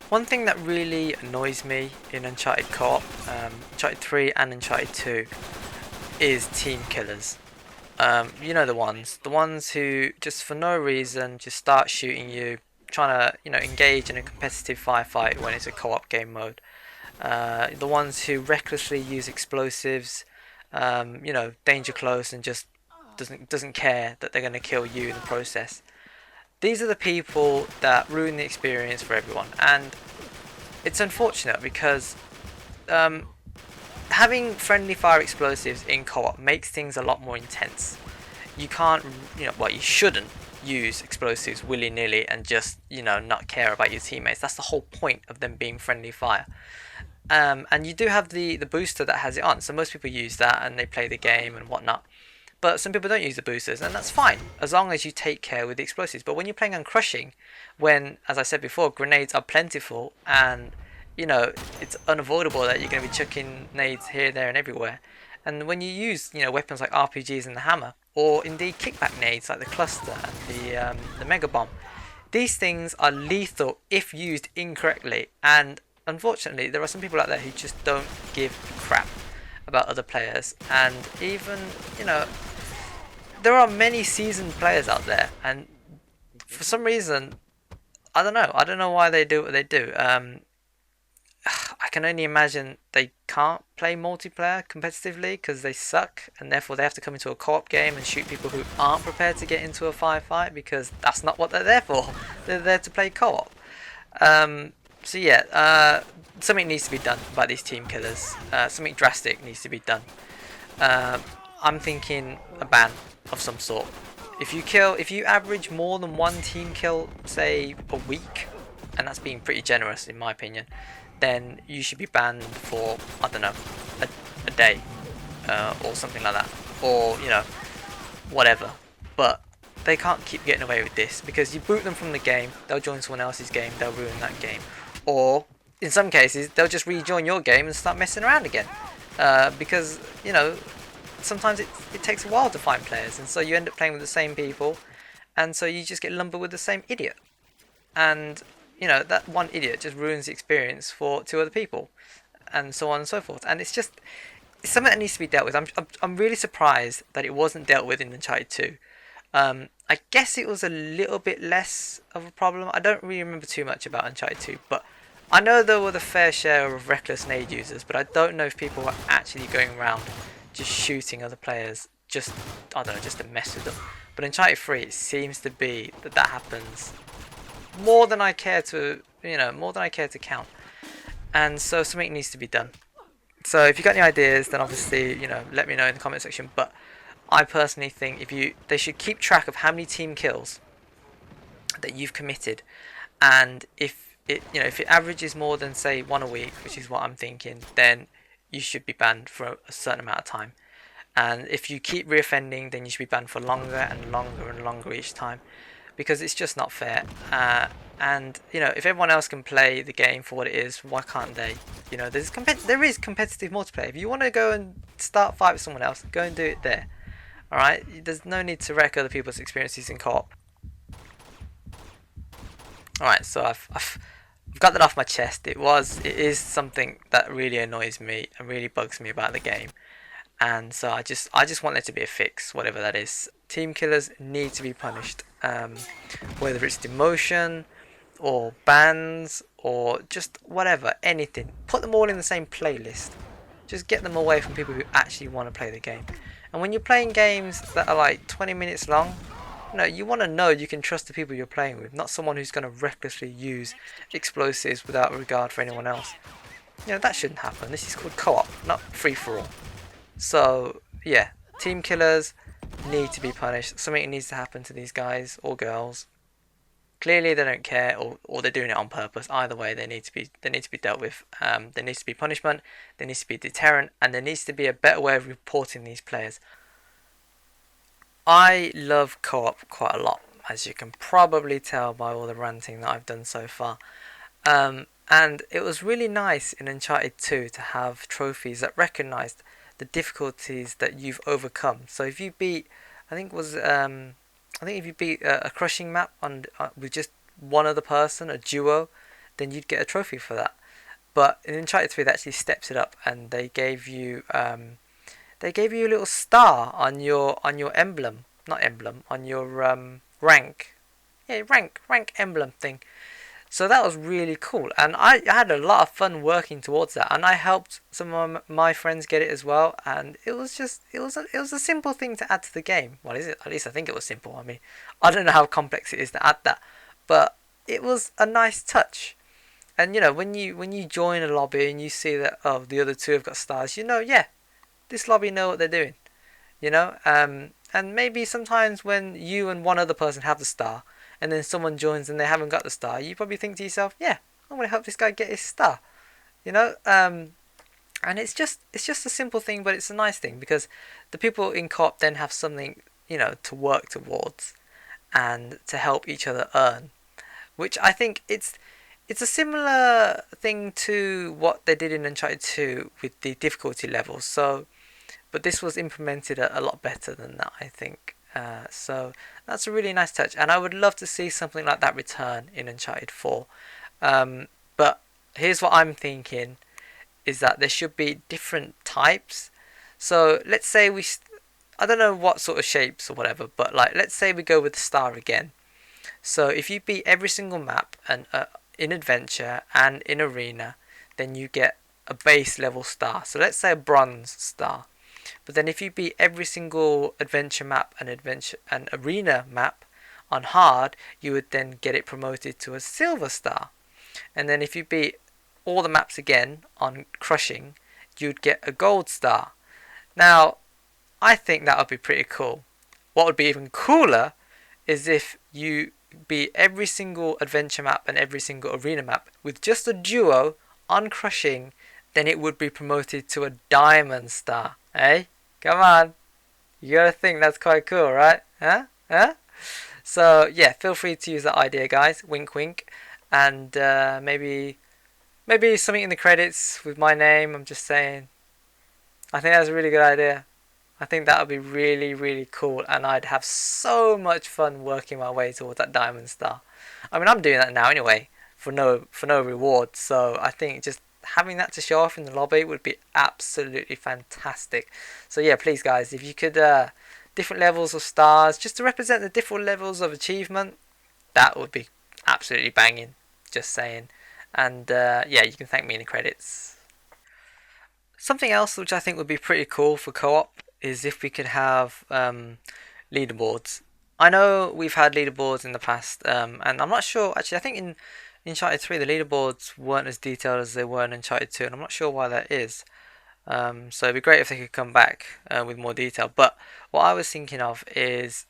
One thing that really annoys me in Uncharted co-op, Uncharted 3 and Uncharted 2, is team killers. You know the ones who just for no reason just start shooting you, trying to engage in a competitive firefight when it's a co-op game mode. The ones who recklessly use explosives, danger close and just doesn't care that they're going to kill you in the process. These are the people that ruin the experience for everyone, and it's unfortunate because um, having friendly fire explosives in co-op makes things a lot more intense. You can't, you shouldn't use explosives willy-nilly and just, not care about your teammates. That's the whole point of them being friendly fire. And you do have the booster that has it on, so most people use that and they play the game and whatnot. But some people don't use the boosters, and that's fine as long as you take care with the explosives. But when you're playing on crushing, when, as I said before, grenades are plentiful and it's unavoidable that you're going to be chucking nades here, there, and everywhere. And when you use weapons like RPGs and the hammer, or indeed kickback nades like the cluster and the mega bomb, these things are lethal if used incorrectly. And unfortunately, there are some people out there who just don't give a crap about other players. And even there are many seasoned players out there, and for some reason, I don't know why they do what they do. I can only imagine they can't play multiplayer competitively because they suck, and therefore they have to come into a co-op game and shoot people who aren't prepared to get into a firefight because that's not what they're there for. They're there to play co-op. So yeah, something needs to be done about these team killers. Something drastic needs to be done. I'm thinking a ban of some sort. If you average more than one team kill, say a week, and that's being pretty generous in my opinion, then you should be banned for, I don't know, a day, or something like that, or whatever. But they can't keep getting away with this because you boot them from the game, they'll join someone else's game, they'll ruin that game, or in some cases they'll just rejoin your game and start messing around again, because sometimes it takes a while to find players, and so you end up playing with the same people, and so you just get lumbered with the same idiot, and that one idiot just ruins the experience for two other people, and so on and so forth. And it's something that needs to be dealt with. I'm really surprised that it wasn't dealt with in Uncharted 2. I guess it was a little bit less of a problem. I don't really remember too much about Uncharted 2, but I know there were the fair share of reckless nade users, but I don't know if people were actually going around just shooting other players, just, I don't know, just to mess with them. But in Uncharted 3, it seems to be that happens more than I care to, more than I care to count. And so something needs to be done. So if you got any ideas, then obviously, let me know in the comment section. But I personally think they should keep track of how many team kills that you've committed, and if it averages more than say one a week, which is what I'm thinking, then you should be banned for a certain amount of time. And if you keep reoffending, then you should be banned for longer and longer and longer each time, because it's just not fair. And if everyone else can play the game for what it is, why can't they? There is competitive multiplayer. If you want to go and start a fight with someone else, go and do it there. All right, there's no need to wreck other people's experiences in co-op. All right, so I've got that off my chest. It is something that really annoys me and really bugs me about the game. And so I just want there to be a fix, whatever that is. Team killers need to be punished, whether it's demotion or bans or just whatever, anything. Put them all in the same playlist. Just get them away from people who actually want to play the game. And when you're playing games that are like 20 minutes long, you want to know you can trust the people you're playing with, not someone who's going to recklessly use explosives without regard for anyone else. That shouldn't happen. This is called co-op, not free-for-all. So, yeah, team killers need to be punished. Something needs to happen to these guys or girls. Clearly they don't care, or they're doing it on purpose. Either way, they need to be dealt with. There needs to be punishment, there needs to be a deterrent, and there needs to be a better way of reporting these players. I love co-op quite a lot, as you can probably tell by all the ranting that I've done so far. And it was really nice in Uncharted 2 to have trophies that recognised the difficulties that you've overcome. So if you beat, if you beat a crushing map with just one other person, a duo, then you'd get a trophy for that. But in Uncharted 3, they actually steps it up, and they gave you a little star on your emblem, not emblem, on your rank, yeah, rank emblem thing. So that was really cool, and I had a lot of fun working towards that, and I helped some of my friends get it as well. And it was just it was a simple thing to add to the game. Well, is it? At least I think it was simple. I mean, I don't know how complex it is to add that, but it was a nice touch. And you know, when you join a lobby and you see that, oh, the other two have got stars, you know, yeah, this lobby know what they're doing. You know, and maybe sometimes when you and one other person have the star, and then someone joins and they haven't got the star, you probably think to yourself, yeah, I'm gonna help this guy get his star. You know, and it's just a simple thing, but it's a nice thing because the people in co-op then have something, you know, to work towards and to help each other earn, which I think it's a similar thing to what they did in Uncharted 2 with the difficulty levels. So, but this was implemented a lot better than that, I think. So that's a really nice touch, and I would love to see something like that return in Uncharted 4. But here's what I'm thinking: is that there should be different types. So let's say I don't know what sort of shapes or whatever, but like let's say we go with the star again. So if you beat every single map and in adventure and in arena, then you get a base level star. So let's say a bronze star. But then if you beat every single adventure map and arena map on hard, you would then get it promoted to a silver star. And then if you beat all the maps again on crushing, you'd get a gold star. Now, I think that would be pretty cool. What would be even cooler is if you beat every single adventure map and every single arena map with just a duo on crushing, then it would be promoted to a diamond star. Hey, come on. You gotta think that's quite cool, right? Huh? So, yeah, feel free to use that idea, guys. Wink, wink. And maybe something in the credits with my name. I'm just saying. I think that's a really good idea. I think that would be really, really cool, and I'd have so much fun working my way towards that diamond star. I mean, I'm doing that now anyway, for no reward. So I think just having that to show off in the lobby would be absolutely fantastic. So yeah, please guys, if you could different levels of stars just to represent the different levels of achievement, that would be absolutely banging. Just saying. And yeah, you can thank me in the credits. Something else which I think would be pretty cool for co-op is if we could have leaderboards. I know we've had leaderboards in the past, and I'm not sure. Actually, I think in Uncharted 3 the leaderboards weren't as detailed as they were in Uncharted 2, and I'm not sure why that is. So it'd be great if they could come back with more detail. But what I was thinking of is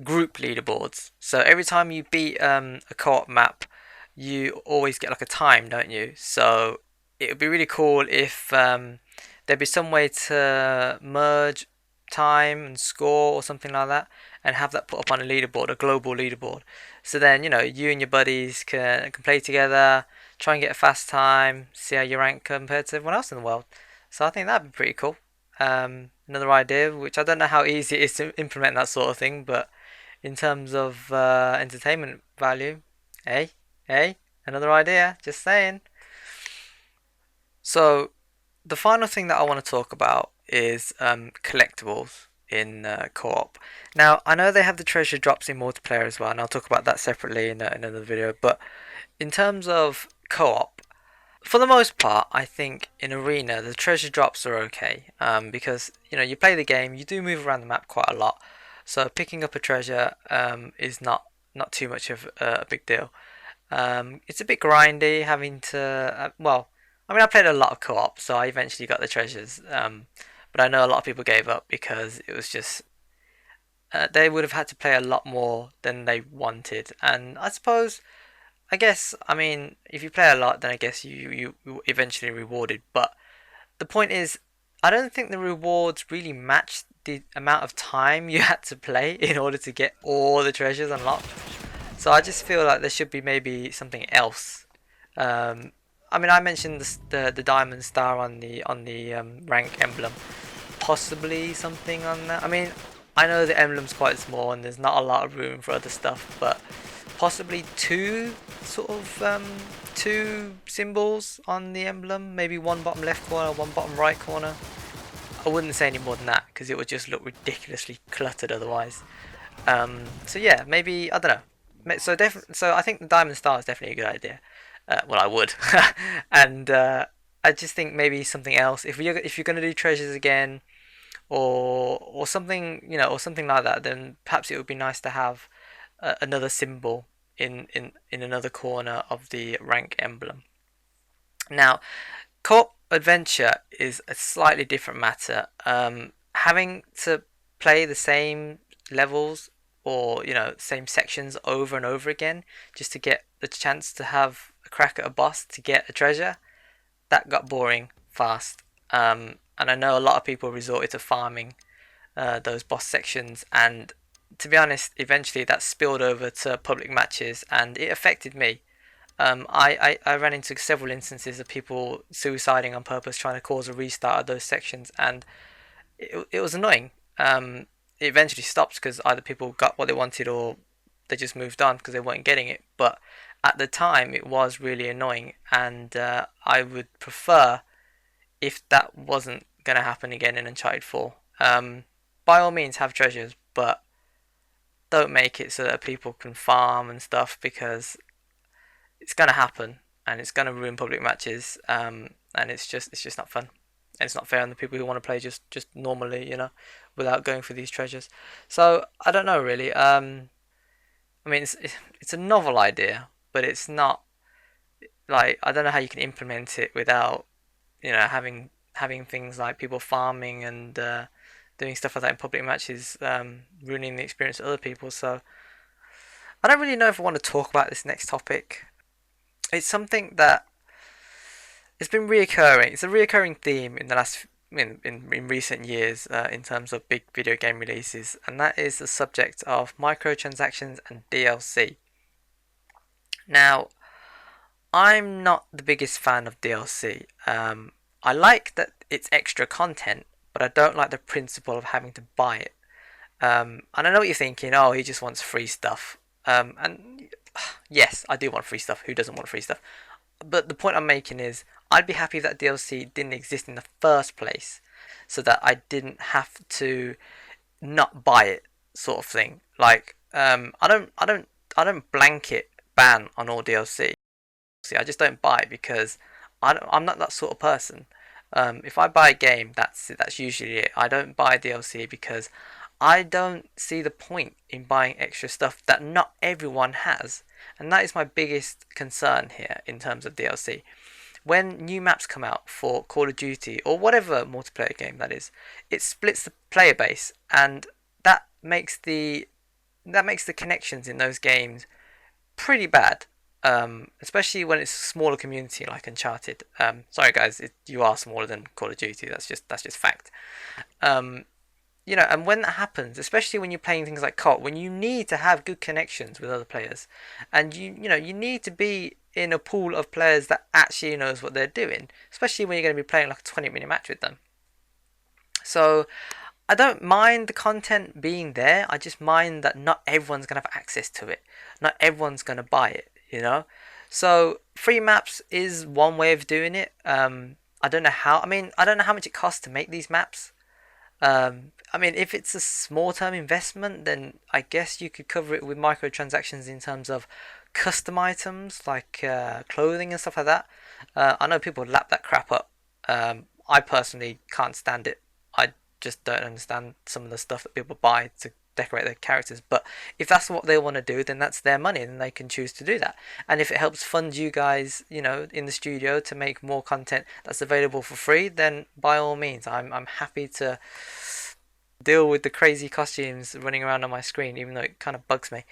group leaderboards. So every time you beat a co-op map, you always get like a time, don't you? So it would be really cool if there'd be some way to merge time and score or something like that, and have that put up on a leaderboard, a global leaderboard. So then, you know, you and your buddies can play together, try and get a fast time, see how you rank compared to everyone else in the world. So I think that'd be pretty cool. Another idea, which I don't know how easy it is to implement that sort of thing, but in terms of entertainment value, hey, another idea, just saying. So the final thing that I want to talk about is collectibles in co-op. Now, I know they have the treasure drops in multiplayer as well, and I'll talk about that separately in another video. But in terms of co-op, for the most part, I think in arena the treasure drops are okay, because you know you play the game, you do move around the map quite a lot, so picking up a treasure is not too much of a big deal. It's a bit grindy having to well, I mean, I played a lot of co-op, so I eventually got the treasures. But I know a lot of people gave up because it was just they would have had to play a lot more than they wanted. And I suppose, I guess, I mean, if you play a lot, then I guess you eventually rewarded. But the point is, I don't think the rewards really match the amount of time you had to play in order to get all the treasures unlocked. So I just feel like there should be maybe something else. I mean, I mentioned the diamond star on the rank emblem, possibly something on that. I mean, I know the emblem's quite small and there's not a lot of room for other stuff, but possibly two sort of two symbols on the emblem, maybe one bottom left corner, one bottom right corner. I wouldn't say any more than that because it would just look ridiculously cluttered otherwise. So yeah, maybe I don't know. So I think the diamond star is definitely a good idea. Well, I would, and I just think maybe something else. If you're gonna do treasures again, or something, or something like that, then perhaps it would be nice to have another symbol in another corner of the rank emblem. Now, co-op adventure is a slightly different matter. Having to play the same levels or same sections over and over again just to get the chance to have a crack at a boss to get a treasure, that got boring fast. And I know a lot of people resorted to farming those boss sections, and to be honest, eventually that spilled over to public matches, and it affected me. I ran into several instances of people suiciding on purpose, trying to cause a restart of those sections, and it was annoying. It eventually stopped because either people got what they wanted or they just moved on because they weren't getting it. But at the time, it was really annoying, and I would prefer if that wasn't going to happen again in Uncharted 4. By all means, have treasures, but don't make it so that people can farm and stuff because it's going to happen and it's going to ruin public matches. And it's just not fun. And it's not fair on the people who want to play just normally, without going for these treasures. So I don't know really. I mean, it's a novel idea, but it's not like I don't know how you can implement it without having things like people farming and doing stuff like that in public matches, ruining the experience of other people. So I don't really know if I want to talk about this next topic. It's something that it's been reoccurring. It's a reoccurring theme in the last in recent years in terms of big video game releases, and that is the subject of microtransactions and DLC. Now, I'm not the biggest fan of DLC. I like that it's extra content, but I don't like the principle of having to buy it. And I know what you're thinking. Oh, he just wants free stuff. And yes, I do want free stuff. Who doesn't want free stuff? But the point I'm making is, I'd be happy if that DLC didn't exist in the first place, so that I didn't have to not buy it, sort of thing. Like, I don't blanket ban on all DLC. See, I just don't buy it because I'm not that sort of person. If I buy a game, that's usually it. I don't buy DLC because I don't see the point in buying extra stuff that not everyone has, and that is my biggest concern here in terms of DLC. When new maps come out for Call of Duty or whatever multiplayer game that is, it splits the player base, and that makes the connections in those games pretty bad. Especially when it's a smaller community like Uncharted. Sorry guys, you are smaller than Call of Duty. That's just fact. And when that happens, especially when you're playing things like co-op, when you need to have good connections with other players, and you need to be in a pool of players that actually knows what they're doing, especially when you're going to be playing like a 20-minute match with them. So I don't mind the content being there. I just mind that not everyone's going to have access to it. Not everyone's going to buy it. So free maps is one way of doing it. I don't know how. I mean, I don't know how much it costs to make these maps. I mean, if it's a small term investment, then I guess you could cover it with microtransactions in terms of custom items like clothing and stuff like that. I know people lap that crap up. I personally can't stand it. I just don't understand some of the stuff that people buy to decorate their characters. But if that's what they want to do, then that's their money, and they can choose to do that. And if it helps fund you guys, in the studio to make more content that's available for free, then by all means, I'm happy to deal with the crazy costumes running around on my screen, even though it kind of bugs me.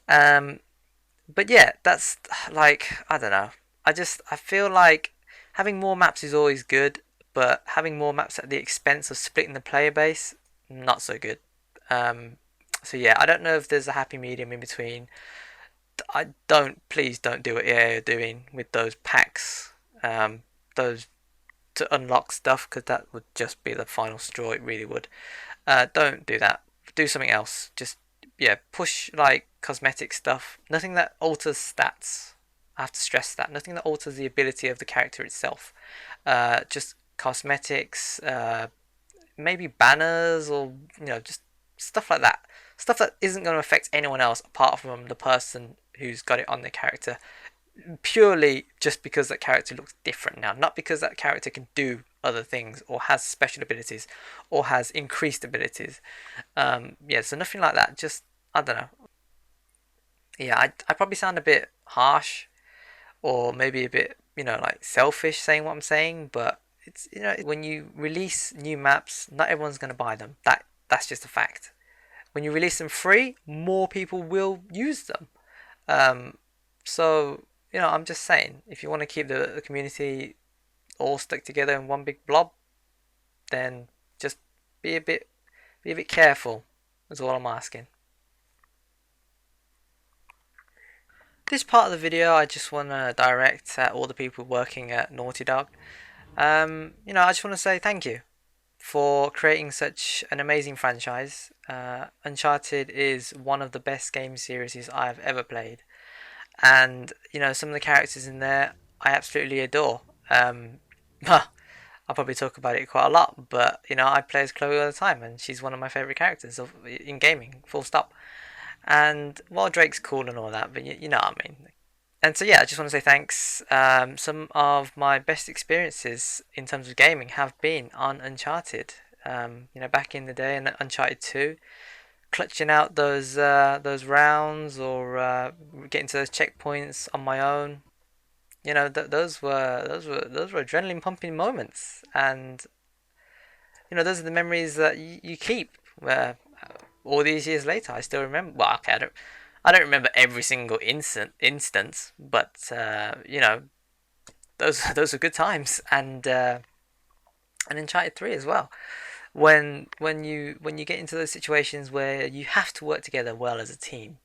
But yeah, that's like, I don't know. I feel like having more maps is always good, but having more maps at the expense of splitting the player base, not so good. So yeah, I don't know if there's a happy medium in between. Please don't do what EA are doing with those packs, those to unlock stuff, because that would just be the final straw. It really would. Don't do that. Do something else. Just push, like, cosmetic stuff, nothing that alters stats. I have to stress that. Nothing that alters the ability of the character itself. Just cosmetics, maybe banners, or just stuff like that. Stuff that isn't going to affect anyone else apart from the person who's got it on their character. Purely just because that character looks different now, not because that character can do other things or has special abilities or has increased abilities. Yeah, so nothing like that. Just, I don't know. Yeah, I probably sound a bit harsh or maybe a bit, like selfish saying what I'm saying, but it's, when you release new maps, not everyone's going to buy them. That's just a fact. When you release them free, more people will use them. Um, so, I'm just saying, if you want to keep the community all stuck together in one big blob, then just be a bit be a bit careful. Is all I'm asking. This part of the video, I just want to direct at all the people working at Naughty Dog. I just want to say thank you for creating such an amazing franchise. Uncharted is one of the best game series I've ever played, and some of the characters in there I absolutely adore. I'll probably talk about it quite a lot, but I play as Chloe all the time, and she's one of my favorite characters in gaming. Full stop. And while Drake's cool and all that, but you know what I mean. And so yeah, I just want to say thanks. Some of my best experiences in terms of gaming have been on Uncharted. Back in the day, in Uncharted 2, clutching out those rounds or getting to those checkpoints on my own. Those were adrenaline pumping moments, and those are the memories that you keep. All these years later, I still remember. Well, okay, I don't remember every single instance, but those are good times, and Uncharted 3 as well. When you get into those situations where you have to work together well as a team,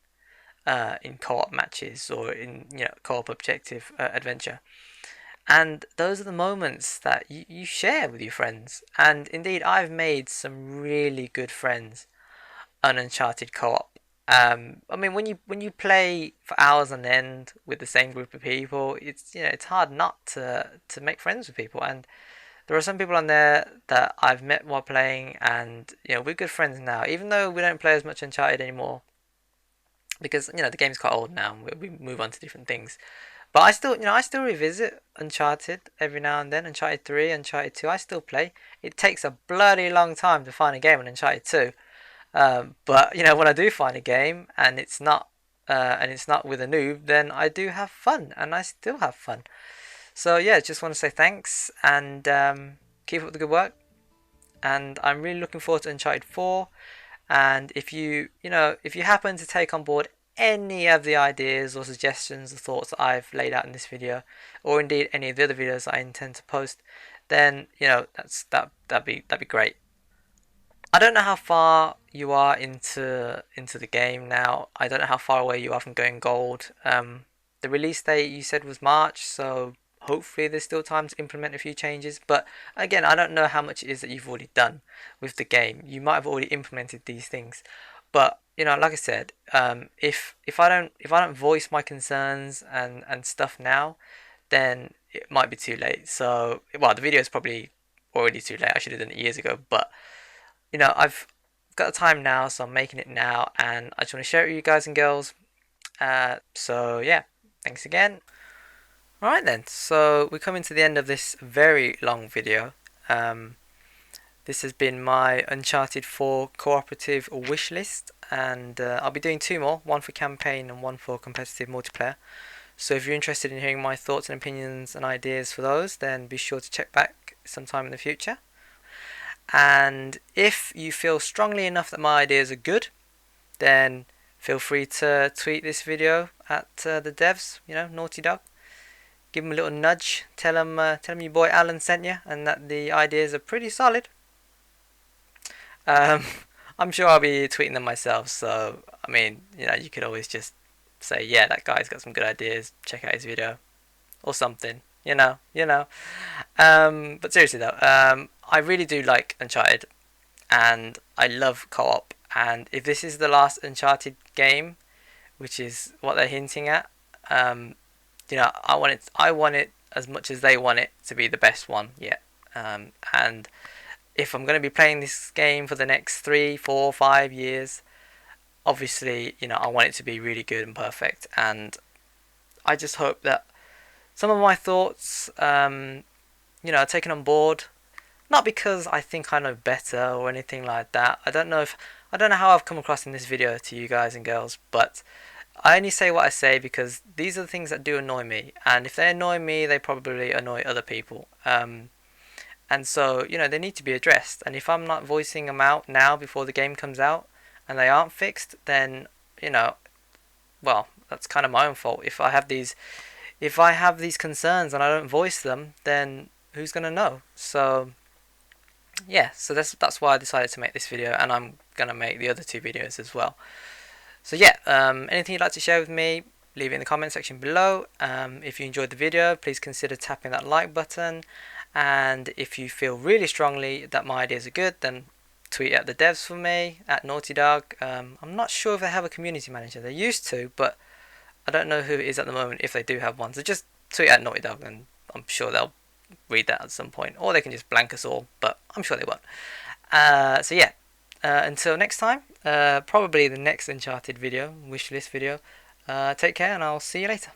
in co-op matches or in co-op objective adventure. And those are the moments that you share with your friends. And indeed, I've made some really good friends on Uncharted co-op. I mean, when you play for hours on end with the same group of people, it's hard not to make friends with people. And there are some people on there that I've met while playing, and we're good friends now. Even though we don't play as much Uncharted anymore, because the game's quite old now, and we move on to different things. But I still revisit Uncharted every now and then. Uncharted 3, Uncharted 2, I still play. It takes a bloody long time to find a game on Uncharted 2. But when I do find a game and it's not with a noob, then I do have fun, and I still have fun. So yeah, just want to say thanks, and keep up the good work. And I'm really looking forward to Uncharted 4. And if you happen to take on board any of the ideas or suggestions or thoughts that I've laid out in this video, or indeed any of the other videos I intend to post, then that'd be great. I don't know how far you are into the game now. I don't know how far away you are from going gold. The release date you said was March, so hopefully there's still time to implement a few changes. But again, I don't know how much it is that you've already done with the game. You might have already implemented these things, but like I said, if I don't voice my concerns and stuff now, then it might be too late. So well, the video is probably already too late. I should have done it years ago, but I've got the time now, so I'm making it now, and I just want to share it with you guys and girls. So yeah, thanks again. Alright then, so we're coming to the end of this very long video. This has been my Uncharted 4 cooperative wish list, and I'll be doing two more, one for campaign and one for competitive multiplayer. So if you're interested in hearing my thoughts and opinions and ideas for those, then be sure to check back sometime in the future. And if you feel strongly enough that my ideas are good, then feel free to tweet this video at the devs, Naughty Dog. Give them a little nudge, tell them your boy Alan sent you, and that the ideas are pretty solid. I'm sure I'll be tweeting them myself, so I mean, you could always just say, yeah, that guy's got some good ideas, check out his video, or something, But seriously though, I really do like Uncharted, and I love co-op, and if this is the last Uncharted game which is what they're hinting at. You know, I want it as much as they want it to be the best one yet. And if I'm going to be playing this game for the next 3, 4, 5 years, obviously, you know, I want it to be really good and perfect. And I just hope that some of my thoughts, you know, are taken on board. Not because I think I know better or anything like that. I don't know how I've come across in this video to you guys and girls, but I only say what I say because these are the things that do annoy me, and if they annoy me, they probably annoy other people. And so, you know, they need to be addressed. And if I'm not voicing them out now before the game comes out, and they aren't fixed, then you know, well, that's kind of my own fault. If I have these concerns and I don't voice them, then who's gonna know? So yeah, so that's why I decided to make this video, and I'm gonna make the other two videos as well. So yeah, anything you'd like to share with me, leave it in the comment section below. If you enjoyed the video, please consider tapping that like button, and if you feel really strongly that my ideas are good, then tweet at the devs for me at Naughty Dog. I'm not sure if they have a community manager. They used to, but I don't know who it is at the moment if they do have one. So just tweet at Naughty Dog, and I'm sure they'll read that at some point, or they can just blank us all, but I'm sure they won't. So yeah, until next time, probably the next Uncharted video, wishlist video. Take care, and I'll see you later.